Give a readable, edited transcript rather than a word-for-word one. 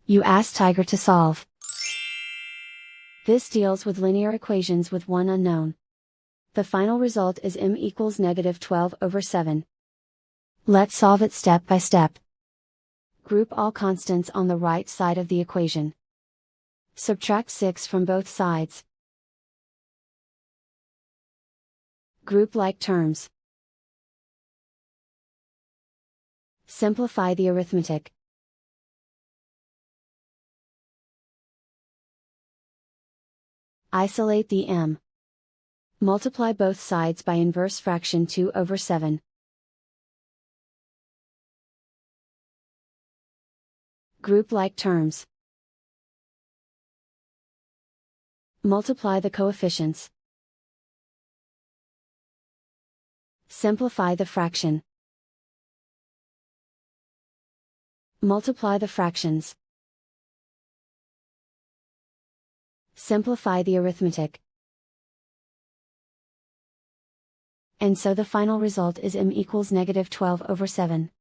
You ask Tiger to solve. This deals with linear equations with one unknown. The final result is m equals -12/7. Let's solve it step by step. Group all constants on the right side of the equation. Subtract 6 from both sides. Group like terms. Simplify the arithmetic. Isolate the m. Multiply both sides by inverse fraction 2/7. Group like terms. Multiply the coefficients. Simplify the fraction. Multiply the fractions. Simplify the arithmetic. And so the final result is m equals -12/7.